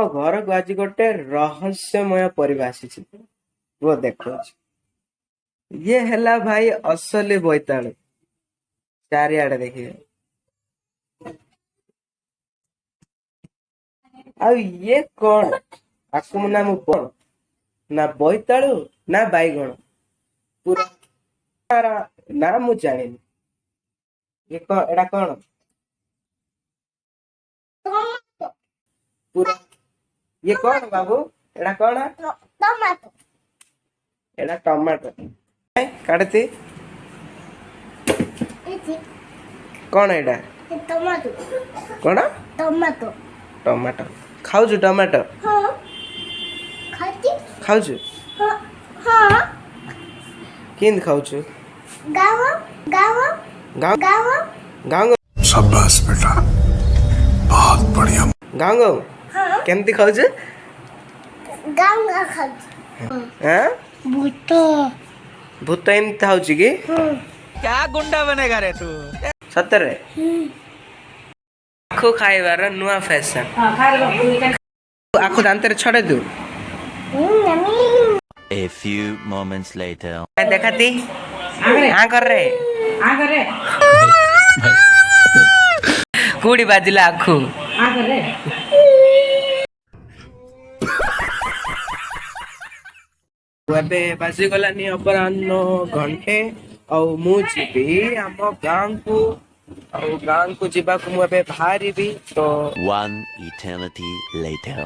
घर को आज गोटे रहस्यमय परिवा आसी वो देखो ये हैला भाई असली बोईतालु चारिआडे देखिए आ ये कौन आकु ना मु कौन ना बोईतालु ना बाईगण पूरा ना मु जानिनी ये कौन एडा कौन पूरा ये कौन बाबू एडा कौन टमाटो एडा टमाटो काटती कौन एडा टमाटो कौन टमाटो टमाटो खाऊ टमाटो हाँ खाती खाऊ हाँ हाँ किन खाऊ गाव गाव गाँव गाव गाँव शाबाश बेटा बहुत बढ़िया गाँव गाँव हाँ केमती खाऊ गाव खाती हाँ भूत भूत एमती खाऊ कि क्या गुंडा बनेगा रे तू सତରେ आखु खाइबार नुआ फैशन आखु दांତରେ छड़े दू A few moments later. देखाती हाँ कर रे कुड़ी बाजिला आखु ଏବେ ବାଜିଗଲାନି ଅପରାହ୍ନ ଘଣ୍ଟେ ଆଉ ମୁଁ ଯିବି ଆମ ଗାଁକୁ ଆଉ ଗାଁକୁ ଯିବାକୁ ମୁଁ ଏବେ ବାହାରିବି ତ One eternity later.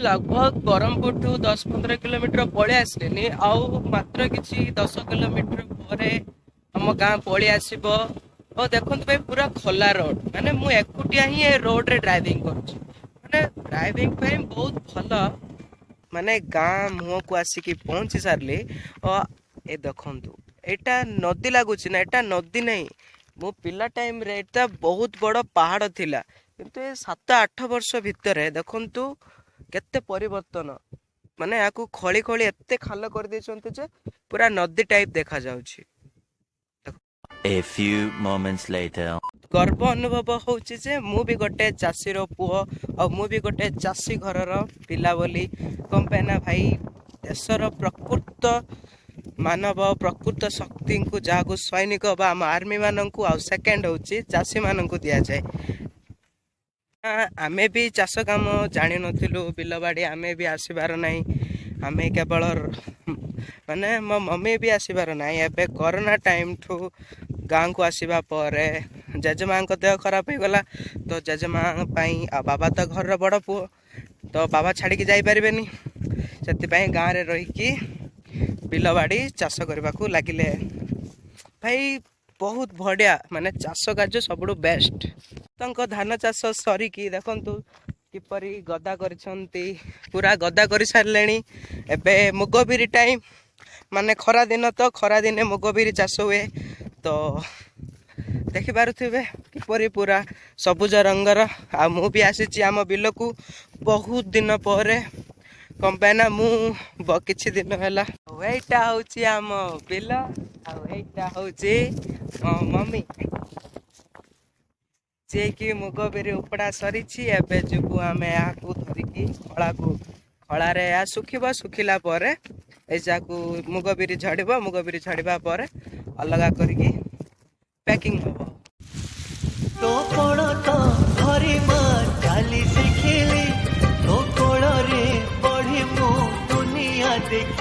लगभग ब्रह्मपुर ठू 10-15 किलोमीटर पलि आसलिनी आउ मात्र किछि 10 किलोमीटर परे हम गाँ पलि आसीबो और देखो भाई पूरा खोला रोड माने मु एकुटिया ही ए रोड रे ड्राइविंग करूछि माने ड्राइविंग पे बहुत भल माने गाँ मुह को आसिकी पहुंची सारली और ए देखंतु एटा नदी लागुछि ना एटा नदी नहीं मो पिला टाइम रे एटा बहुत बड़ पहाड़ थिला किंतु ए 7-8 वर्ष भितर देखंतु केते परिवर्तन माने याकू खली खली एते खाल कर देछंते जे पूरा नदी टाइप देखा जाउछि A few moments later. गर्व अनुभव होउछि जे मु भी गोटे चासी रो पुओ और मु भी गोटे चासी घर रो पिला बोली कंपेना भाई देशर प्रकृत मानव प्रकृत शक्ति को जहाँ सैनिक बा आम आर्मी मान को आ सेकेंड होउछि चासी मान को दिया जाए आमे भी चाष काम जानी नथिलु बिलबाड़ी आमे भी आसीबार नहीं आमे केवल माने मो मम्मी भी आसीबार नहीं एबे कोरोना टाइम ठू गाँ को आसीबा परे जेजेमा देह खराब हो गला तो जेजेमा आ बाबा तो घर बड़ पुओ तो बाबा छाड़ी जाई पारिबेनी सेति गाँव रे रही बिलबाड़ी चाष करने को लगिले भाई बहुत बढ़िया माने चाष कार्य सब बेस्ट धान चाष सरिकी देखंतु किपरि गदा करिसंती पूरा गदा करि सारलेनी एबे मुगबिरी टाइम माने खरा दिन तो खरा दिने मुगबिरी चाष हुए तो देखि पारुथिबे किपरि पूरा सबुज रंगर आ मु भी आसीची आम बिल को बहुत दिन पर कंपेना मु किछि दिन हैला एटा होची आम बिल आ एटा होची मम्मी जे कि मुगबिरी उपड़ा सरीछि एबे जबु आमे आकु धरिकी खळा रे आ सुखिबो सुखिला परे ए जाकु मुगबिरी झड़िबो मुगबिरी झड़िबा परे अलगा करिकी पैकिंग हो तो कोण तो घरी मा चाली शिखिली तो कोण रे बढ़ी मु दुनिया देख